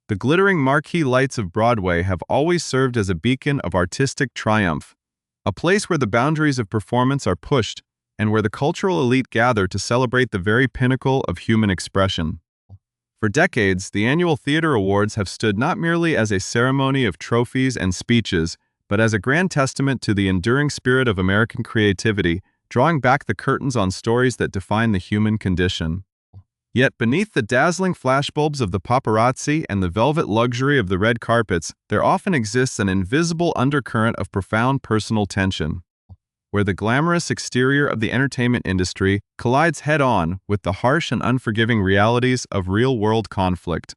The glittering marquee lights of Broadway have always served as a beacon of artistic triumph, a place where the boundaries of performance are pushed and where the cultural elite gather to celebrate the very pinnacle of human expression. For decades, the annual Theater Awards have stood not merely as a ceremony of trophies and speeches, but as a grand testament to the enduring spirit of American creativity, drawing back the curtains on stories that define the human condition. Yet beneath the dazzling flashbulbs of the paparazzi and the velvet luxury of the red carpets, there often exists an invisible undercurrent of profound personal tension, where the glamorous exterior of the entertainment industry collides head-on with the harsh and unforgiving realities of real-world conflict.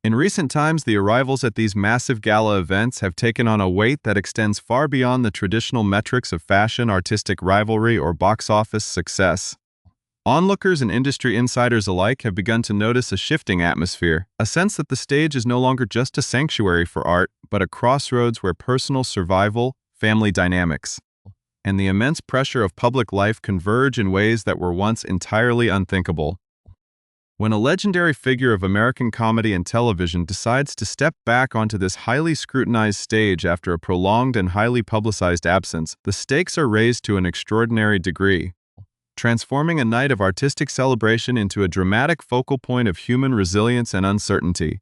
In recent times, the arrivals at these massive gala events have taken on a weight that extends far beyond the traditional metrics of fashion, artistic rivalry, or box office success. Onlookers and industry insiders alike have begun to notice a shifting atmosphere, a sense that the stage is no longer just a sanctuary for art, but a crossroads where personal survival, family dynamics, and the immense pressure of public life converge in ways that were once entirely unthinkable. When a legendary figure of American comedy and television decides to step back onto this highly scrutinized stage after a prolonged and highly publicized absence, the stakes are raised to an extraordinary degree, transforming a night of artistic celebration into a dramatic focal point of human resilience and uncertainty.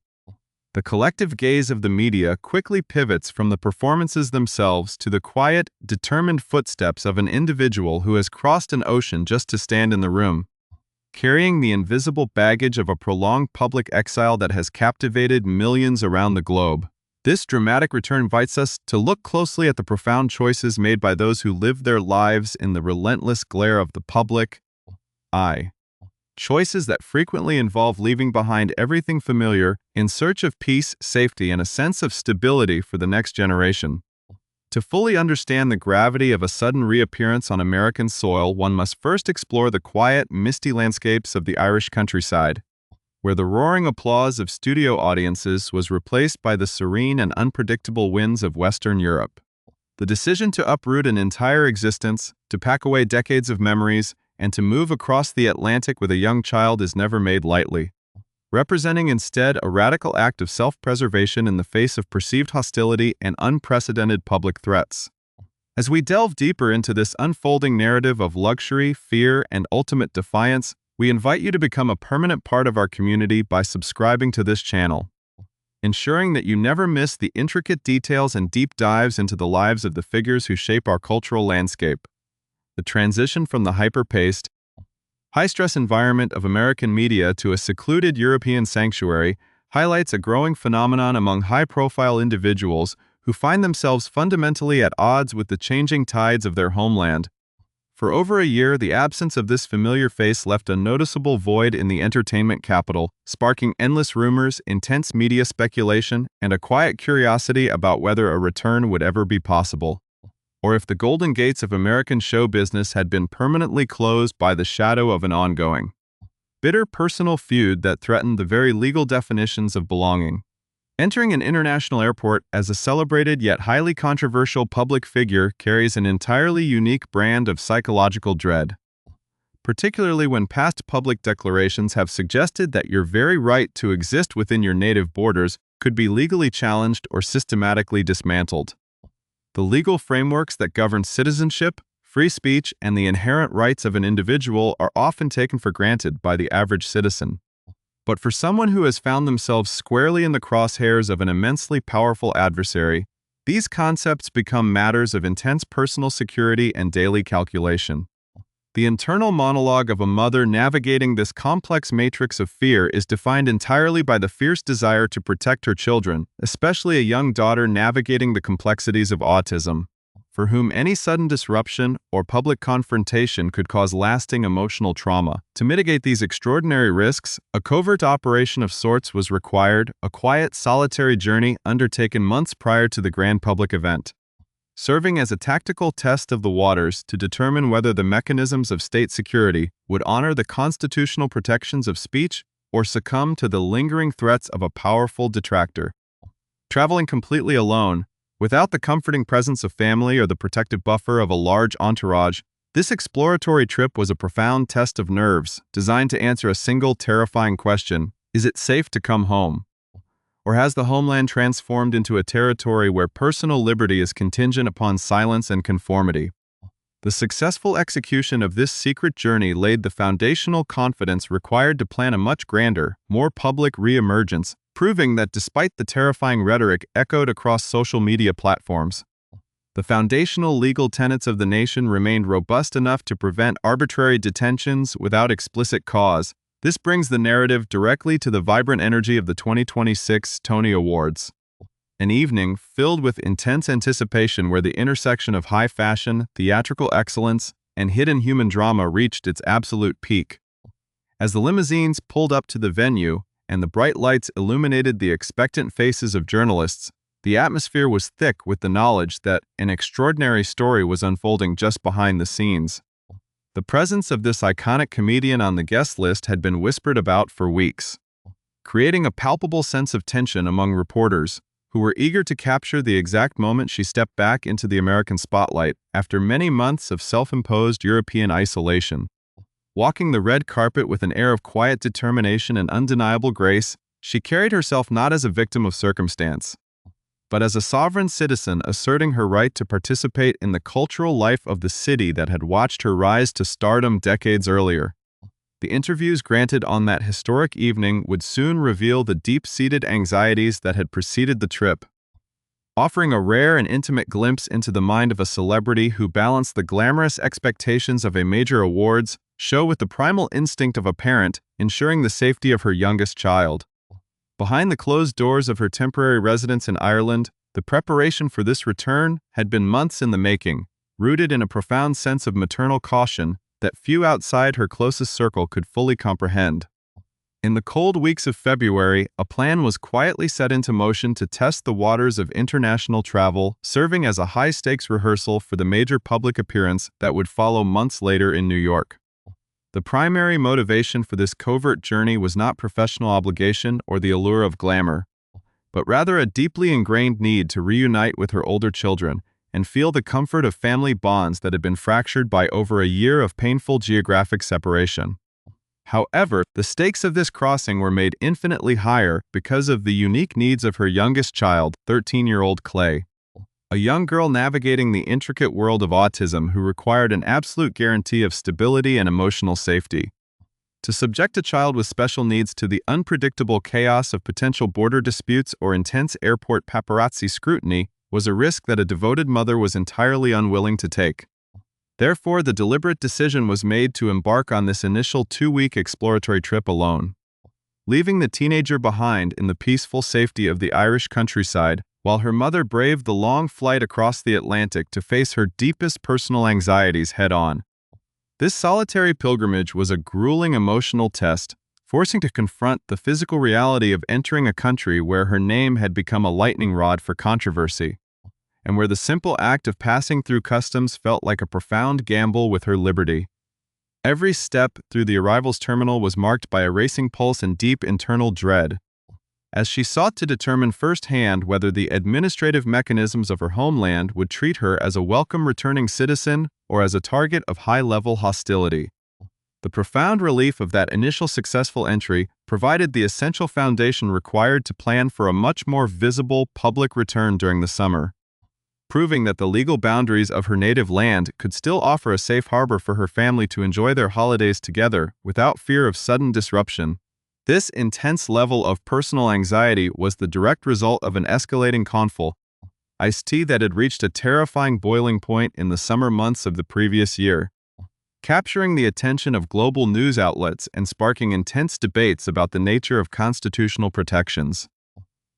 The collective gaze of the media quickly pivots from the performances themselves to the quiet, determined footsteps of an individual who has crossed an ocean just to stand in the room, carrying the invisible baggage of a prolonged public exile that has captivated millions around the globe. This dramatic return invites us to look closely at the profound choices made by those who live their lives in the relentless glare of the public eye. Choices that frequently involve leaving behind everything familiar in search of peace, safety, and a sense of stability for the next generation. To fully understand the gravity of a sudden reappearance on American soil, one must first explore the quiet, misty landscapes of the Irish countryside, where the roaring applause of studio audiences was replaced by the serene and unpredictable winds of Western Europe. The decision to uproot an entire existence, to pack away decades of memories, and to move across the Atlantic with a young child is never made lightly, representing instead a radical act of self-preservation in the face of perceived hostility and unprecedented public threats. As we delve deeper into this unfolding narrative of luxury, fear, and ultimate defiance, we invite you to become a permanent part of our community by subscribing to this channel, ensuring that you never miss the intricate details and deep dives into the lives of the figures who shape our cultural landscape. The transition from the hyper-paced, high-stress environment of American media to a secluded European sanctuary highlights a growing phenomenon among high-profile individuals who find themselves fundamentally at odds with the changing tides of their homeland. For over a year, the absence of this familiar face left a noticeable void in the entertainment capital, sparking endless rumors, intense media speculation, and a quiet curiosity about whether a return would ever be possible, or if the golden gates of American show business had been permanently closed by the shadow of an ongoing, bitter personal feud that threatened the very legal definitions of belonging. Entering an international airport as a celebrated yet highly controversial public figure carries an entirely unique brand of psychological dread, particularly when past public declarations have suggested that your very right to exist within your native borders could be legally challenged or systematically dismantled. The legal frameworks that govern citizenship, free speech, and the inherent rights of an individual are often taken for granted by the average citizen. But for someone who has found themselves squarely in the crosshairs of an immensely powerful adversary, these concepts become matters of intense personal security and daily calculation. The internal monologue of a mother navigating this complex matrix of fear is defined entirely by the fierce desire to protect her children, especially a young daughter navigating the complexities of autism, for whom any sudden disruption or public confrontation could cause lasting emotional trauma. To mitigate these extraordinary risks, a covert operation of sorts was required, a quiet, solitary journey undertaken months prior to the grand public event, serving as a tactical test of the waters to determine whether the mechanisms of state security would honor the constitutional protections of speech or succumb to the lingering threats of a powerful detractor. Traveling completely alone, without the comforting presence of family or the protective buffer of a large entourage, this exploratory trip was a profound test of nerves, designed to answer a single terrifying question: is it safe to come home? Or has the homeland transformed into a territory where personal liberty is contingent upon silence and conformity? The successful execution of this secret journey laid the foundational confidence required to plan a much grander, more public re-emergence, proving that despite the terrifying rhetoric echoed across social media platforms, the foundational legal tenets of the nation remained robust enough to prevent arbitrary detentions without explicit cause. This brings the narrative directly to the vibrant energy of the 2026 Tony Awards. An evening filled with intense anticipation where the intersection of high fashion, theatrical excellence, and hidden human drama reached its absolute peak. As the limousines pulled up to the venue and the bright lights illuminated the expectant faces of journalists, the atmosphere was thick with the knowledge that an extraordinary story was unfolding just behind the scenes. The presence of this iconic comedian on the guest list had been whispered about for weeks, creating a palpable sense of tension among reporters who were eager to capture the exact moment she stepped back into the American spotlight after many months of self-imposed European isolation. Walking the red carpet with an air of quiet determination and undeniable grace, she carried herself not as a victim of circumstance, but as a sovereign citizen asserting her right to participate in the cultural life of the city that had watched her rise to stardom decades earlier. The interviews granted on that historic evening would soon reveal the deep-seated anxieties that had preceded the trip, offering a rare and intimate glimpse into the mind of a celebrity who balanced the glamorous expectations of a major awards show with the primal instinct of a parent ensuring the safety of her youngest child. Behind the closed doors of her temporary residence in Ireland, the preparation for this return had been months in the making, rooted in a profound sense of maternal caution that few outside her closest circle could fully comprehend. In the cold weeks of February, a plan was quietly set into motion to test the waters of international travel, serving as a high-stakes rehearsal for the major public appearance that would follow months later in New York. The primary motivation for this covert journey was not professional obligation or the allure of glamour, but rather a deeply ingrained need to reunite with her older children and feel the comfort of family bonds that had been fractured by over a year of painful geographic separation. However, the stakes of this crossing were made infinitely higher because of the unique needs of her youngest child, 13-year-old Clay, a young girl navigating the intricate world of autism who required an absolute guarantee of stability and emotional safety. To subject a child with special needs to the unpredictable chaos of potential border disputes or intense airport paparazzi scrutiny was a risk that a devoted mother was entirely unwilling to take. Therefore, the deliberate decision was made to embark on this initial 2-week exploratory trip alone. Leaving the teenager behind in the peaceful safety of the Irish countryside, while her mother braved the long flight across the Atlantic to face her deepest personal anxieties head-on. This solitary pilgrimage was a grueling emotional test, forcing to confront the physical reality of entering a country where her name had become a lightning rod for controversy, and where the simple act of passing through customs felt like a profound gamble with her liberty. Every step through the arrivals terminal was marked by a racing pulse and deep internal dread, as she sought to determine firsthand whether the administrative mechanisms of her homeland would treat her as a welcome returning citizen or as a target of high-level hostility. The profound relief of that initial successful entry provided the essential foundation required to plan for a much more visible public return during the summer, proving that the legal boundaries of her native land could still offer a safe harbor for her family to enjoy their holidays together without fear of sudden disruption. This intense level of personal anxiety was the direct result of an escalating conflict, iced tea that had reached a terrifying boiling point in the summer months of the previous year, capturing the attention of global news outlets and sparking intense debates about the nature of constitutional protections.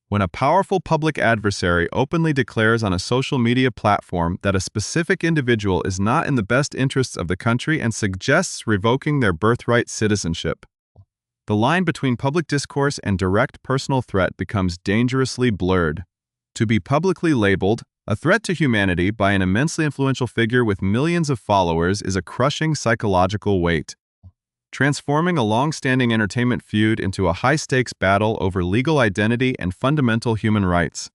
When a powerful public adversary openly declares on a social media platform that a specific individual is not in the best interests of the country and suggests revoking their birthright citizenship, the line between public discourse and direct personal threat becomes dangerously blurred. To be publicly labeled a threat to humanity by an immensely influential figure with millions of followers is a crushing psychological weight, transforming a long-standing entertainment feud into a high-stakes battle over legal identity and fundamental human rights.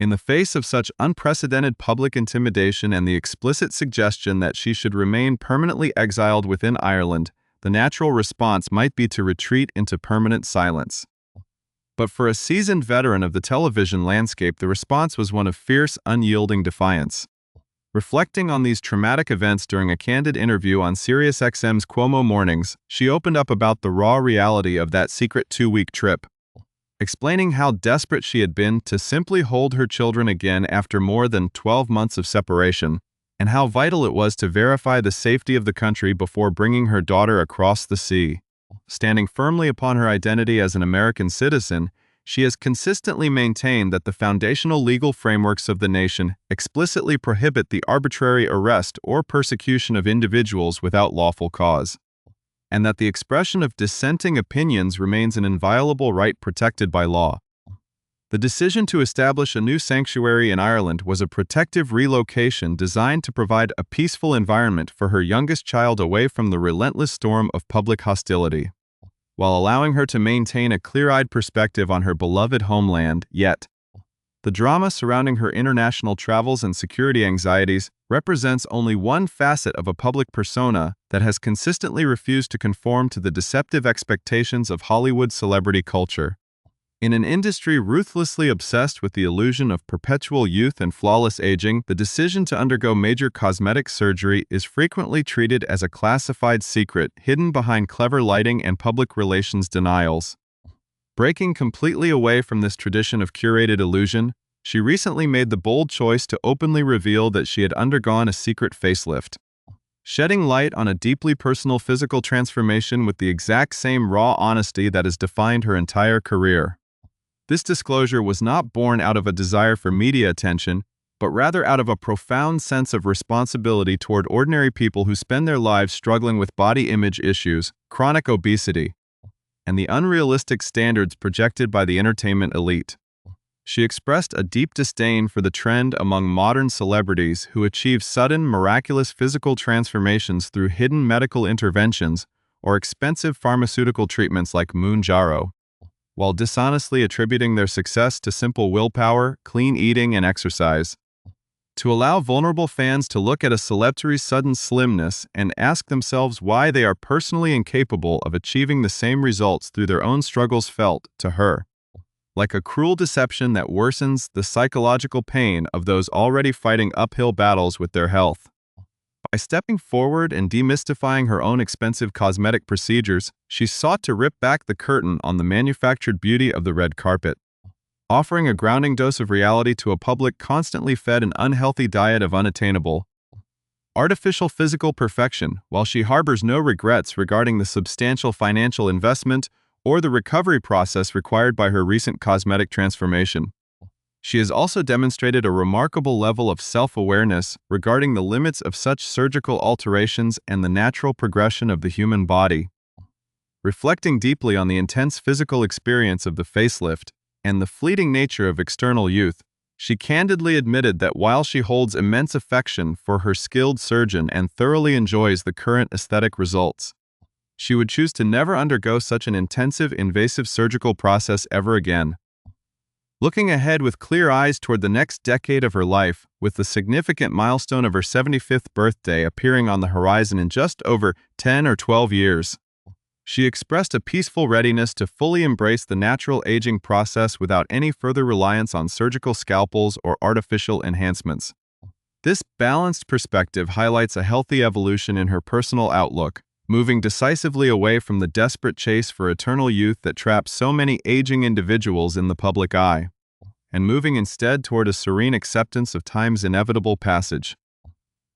In the face of such unprecedented public intimidation and the explicit suggestion that she should remain permanently exiled within Ireland, the natural response might be to retreat into permanent silence. But for a seasoned veteran of the television landscape, the response was one of fierce, unyielding defiance. Reflecting on these traumatic events during a candid interview on SiriusXM's Cuomo Mornings, she opened up about the raw reality of that secret 2-week trip, explaining how desperate she had been to simply hold her children again after more than 12 months of separation, and how vital it was to verify the safety of the country before bringing her daughter across the sea. Standing firmly upon her identity as an American citizen, she has consistently maintained that the foundational legal frameworks of the nation explicitly prohibit the arbitrary arrest or persecution of individuals without lawful cause, and that the expression of dissenting opinions remains an inviolable right protected by law. The decision to establish a new sanctuary in Ireland was a protective relocation designed to provide a peaceful environment for her youngest child away from the relentless storm of public hostility, while allowing her to maintain a clear-eyed perspective on her beloved homeland. Yet, the drama surrounding her international travels and security anxieties represents only one facet of a public persona that has consistently refused to conform to the deceptive expectations of Hollywood celebrity culture. In an industry ruthlessly obsessed with the illusion of perpetual youth and flawless aging, the decision to undergo major cosmetic surgery is frequently treated as a classified secret hidden behind clever lighting and public relations denials. Breaking completely away from this tradition of curated illusion, she recently made the bold choice to openly reveal that she had undergone a secret facelift, shedding light on a deeply personal physical transformation with the exact same raw honesty that has defined her entire career. This disclosure was not born out of a desire for media attention, but rather out of a profound sense of responsibility toward ordinary people who spend their lives struggling with body image issues, chronic obesity, and the unrealistic standards projected by the entertainment elite. She expressed a deep disdain for the trend among modern celebrities who achieve sudden, miraculous physical transformations through hidden medical interventions or expensive pharmaceutical treatments like Mounjaro, while dishonestly attributing their success to simple willpower, clean eating, and exercise. To allow vulnerable fans to look at a celebrity's sudden slimness and ask themselves why they are personally incapable of achieving the same results through their own struggles felt, to her, like a cruel deception that worsens the psychological pain of those already fighting uphill battles with their health. By stepping forward and demystifying her own expensive cosmetic procedures, she sought to rip back the curtain on the manufactured beauty of the red carpet, offering a grounding dose of reality to a public constantly fed an unhealthy diet of unattainable, artificial physical perfection, while she harbors no regrets regarding the substantial financial investment or the recovery process required by her recent cosmetic transformation. She has also demonstrated a remarkable level of self-awareness regarding the limits of such surgical alterations and the natural progression of the human body. Reflecting deeply on the intense physical experience of the facelift and the fleeting nature of external youth, she candidly admitted that while she holds immense affection for her skilled surgeon and thoroughly enjoys the current aesthetic results, she would choose to never undergo such an intensive, invasive surgical process ever again. Looking ahead with clear eyes toward the next decade of her life, with the significant milestone of her 75th birthday appearing on the horizon in just over 10 or 12 years, she expressed a peaceful readiness to fully embrace the natural aging process without any further reliance on surgical scalpels or artificial enhancements. This balanced perspective highlights a healthy evolution in her personal outlook, moving decisively away from the desperate chase for eternal youth that traps so many aging individuals in the public eye, and moving instead toward a serene acceptance of time's inevitable passage.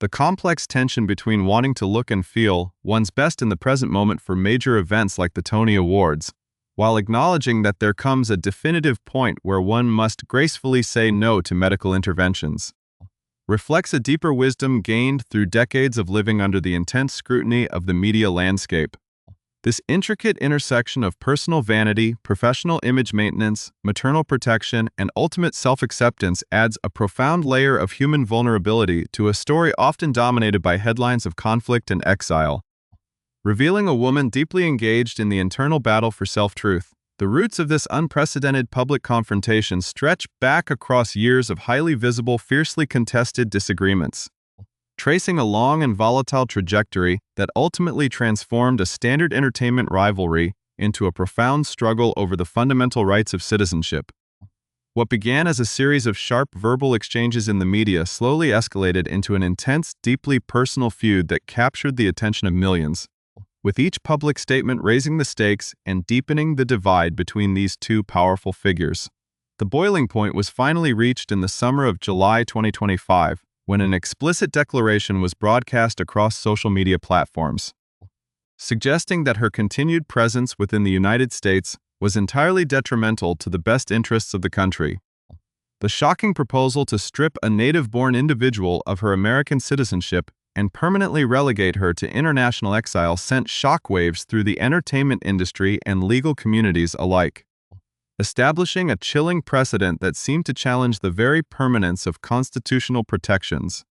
The complex tension between wanting to look and feel one's best in the present moment for major events like the Tony Awards, while acknowledging that there comes a definitive point where one must gracefully say no to medical interventions, reflects a deeper wisdom gained through decades of living under the intense scrutiny of the media landscape. This intricate intersection of personal vanity, professional image maintenance, maternal protection, and ultimate self-acceptance adds a profound layer of human vulnerability to a story often dominated by headlines of conflict and exile. Revealing a woman deeply engaged in the internal battle for self-truth, the roots of this unprecedented public confrontation stretch back across years of highly visible, fiercely contested disagreements, tracing a long and volatile trajectory that ultimately transformed a standard entertainment rivalry into a profound struggle over the fundamental rights of citizenship. What began as a series of sharp verbal exchanges in the media slowly escalated into an intense, deeply personal feud that captured the attention of millions, with each public statement raising the stakes and deepening the divide between these two powerful figures. The boiling point was finally reached in the summer of July 2025, when an explicit declaration was broadcast across social media platforms, suggesting that her continued presence within the United States was entirely detrimental to the best interests of the country. The shocking proposal to strip a native-born individual of her American citizenship and permanently relegate her to international exile sent shockwaves through the entertainment industry and legal communities alike, establishing a chilling precedent that seemed to challenge the very permanence of constitutional protections.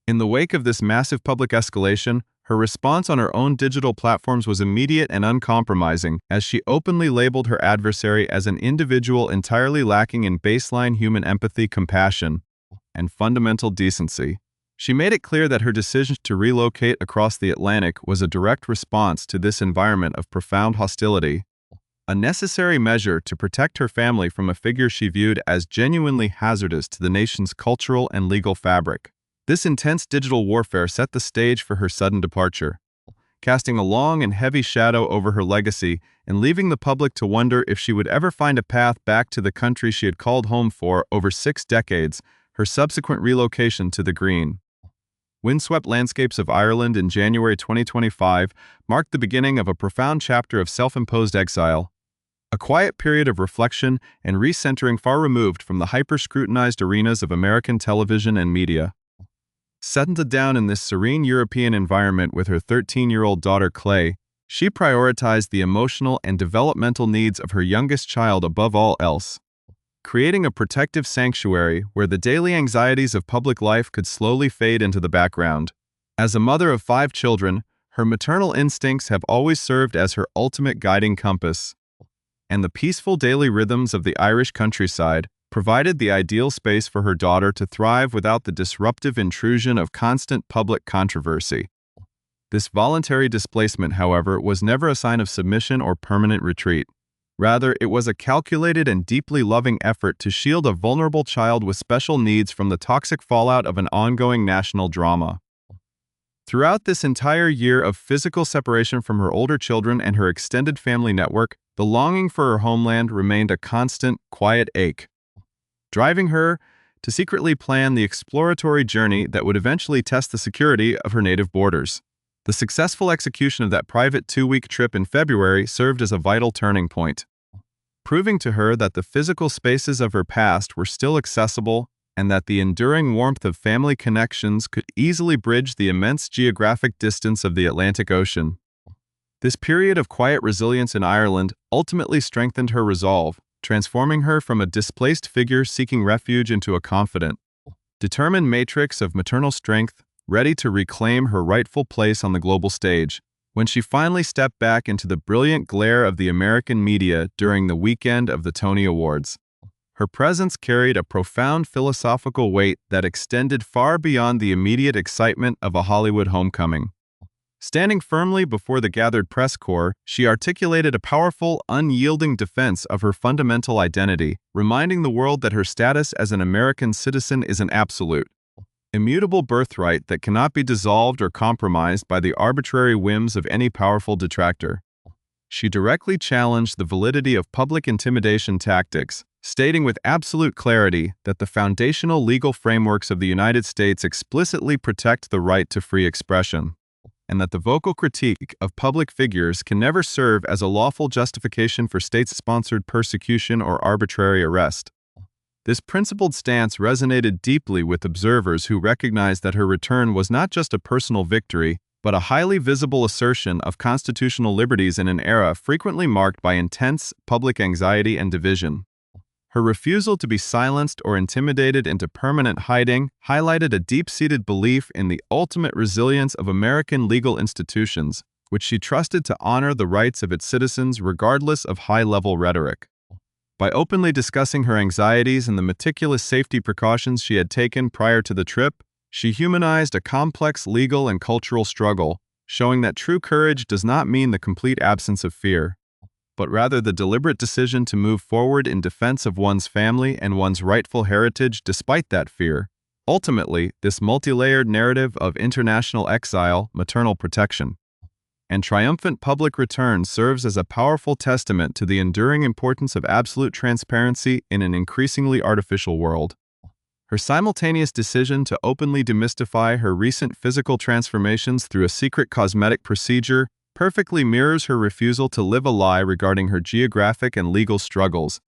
In the wake of this massive public escalation, her response on her own digital platforms was immediate and uncompromising, as she openly labeled her adversary as an individual entirely lacking in baseline human empathy, compassion, and fundamental decency. She made it clear that her decision to relocate across the Atlantic was a direct response to this environment of profound hostility, a necessary measure to protect her family from a figure she viewed as genuinely hazardous to the nation's cultural and legal fabric. This intense digital warfare set the stage for her sudden departure, casting a long and heavy shadow over her legacy and leaving the public to wonder if she would ever find a path back to the country she had called home for over 6 decades. Her subsequent relocation to the green, windswept landscapes of Ireland in January 2025 marked the beginning of a profound chapter of self-imposed exile, a quiet period of reflection and recentering far removed from the hyper-scrutinized arenas of American television and media. Settled down in this serene European environment with her 13-year-old daughter Clay, she prioritized the emotional and developmental needs of her youngest child above all else, creating a protective sanctuary where the daily anxieties of public life could slowly fade into the background. As a mother of 5 children, her maternal instincts have always served as her ultimate guiding compass, and the peaceful daily rhythms of the Irish countryside provided the ideal space for her daughter to thrive without the disruptive intrusion of constant public controversy. This voluntary displacement, however, was never a sign of submission or permanent retreat. Rather, it was a calculated and deeply loving effort to shield a vulnerable child with special needs from the toxic fallout of an ongoing national drama. Throughout this entire year of physical separation from her older children and her extended family network, the longing for her homeland remained a constant, quiet ache, driving her to secretly plan the exploratory journey that would eventually test the security of her native borders. The successful execution of that private 2-week trip in February served as a vital turning point, proving to her that the physical spaces of her past were still accessible and that the enduring warmth of family connections could easily bridge the immense geographic distance of the Atlantic Ocean. This period of quiet resilience in Ireland ultimately strengthened her resolve, transforming her from a displaced figure seeking refuge into a confident, determined matrix of maternal strength, ready to reclaim her rightful place on the global stage. When she finally stepped back into the brilliant glare of the American media during the weekend of the Tony Awards, her presence carried a profound philosophical weight that extended far beyond the immediate excitement of a Hollywood homecoming. Standing firmly before the gathered press corps, she articulated a powerful, unyielding defense of her fundamental identity, reminding the world that her status as an American citizen is an absolute, immutable birthright that cannot be dissolved or compromised by the arbitrary whims of any powerful detractor. She directly challenged the validity of public intimidation tactics, stating with absolute clarity that the foundational legal frameworks of the United States explicitly protect the right to free expression, and that the vocal critique of public figures can never serve as a lawful justification for state-sponsored persecution or arbitrary arrest. This principled stance resonated deeply with observers who recognized that her return was not just a personal victory, but a highly visible assertion of constitutional liberties in an era frequently marked by intense public anxiety and division. Her refusal to be silenced or intimidated into permanent hiding highlighted a deep-seated belief in the ultimate resilience of American legal institutions, which she trusted to honor the rights of its citizens regardless of high-level rhetoric. By openly discussing her anxieties and the meticulous safety precautions she had taken prior to the trip, she humanized a complex legal and cultural struggle, showing that true courage does not mean the complete absence of fear. but rather the deliberate decision to move forward in defense of one's family and one's rightful heritage despite that fear. Ultimately, this multi-layered narrative of international exile, maternal protection, and triumphant public return serves as a powerful testament to the enduring importance of absolute transparency in an increasingly artificial world. Her simultaneous decision to openly demystify her recent physical transformations through a secret cosmetic procedure perfectly mirrors her refusal to live a lie regarding her geographic and legal struggles,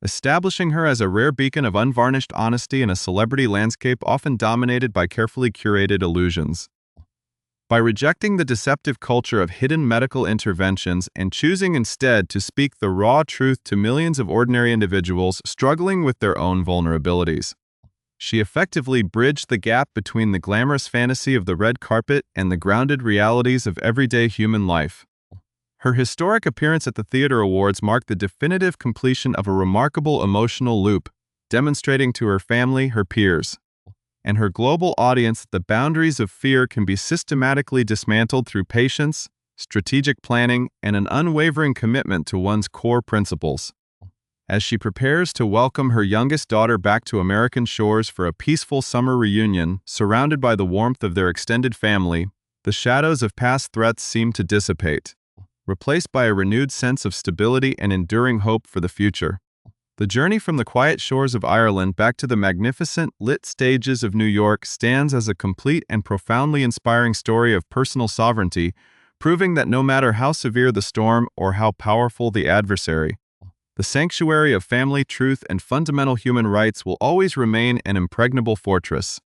establishing her as a rare beacon of unvarnished honesty in a celebrity landscape often dominated by carefully curated illusions. By rejecting the deceptive culture of hidden medical interventions and choosing instead to speak the raw truth to millions of ordinary individuals struggling with their own vulnerabilities, she effectively bridged the gap between the glamorous fantasy of the red carpet and the grounded realities of everyday human life. Her historic appearance at the Theatre Awards marked the definitive completion of a remarkable emotional loop, demonstrating to her family, her peers, and her global audience that the boundaries of fear can be systematically dismantled through patience, strategic planning, and an unwavering commitment to one's core principles. As she prepares to welcome her youngest daughter back to American shores for a peaceful summer reunion, surrounded by the warmth of their extended family, the shadows of past threats seem to dissipate, replaced by a renewed sense of stability and enduring hope for the future. The journey from the quiet shores of Ireland back to the magnificent, lit stages of New York stands as a complete and profoundly inspiring story of personal sovereignty, proving that no matter how severe the storm or how powerful the adversary, the sanctuary of family, truth, and fundamental human rights will always remain an impregnable fortress.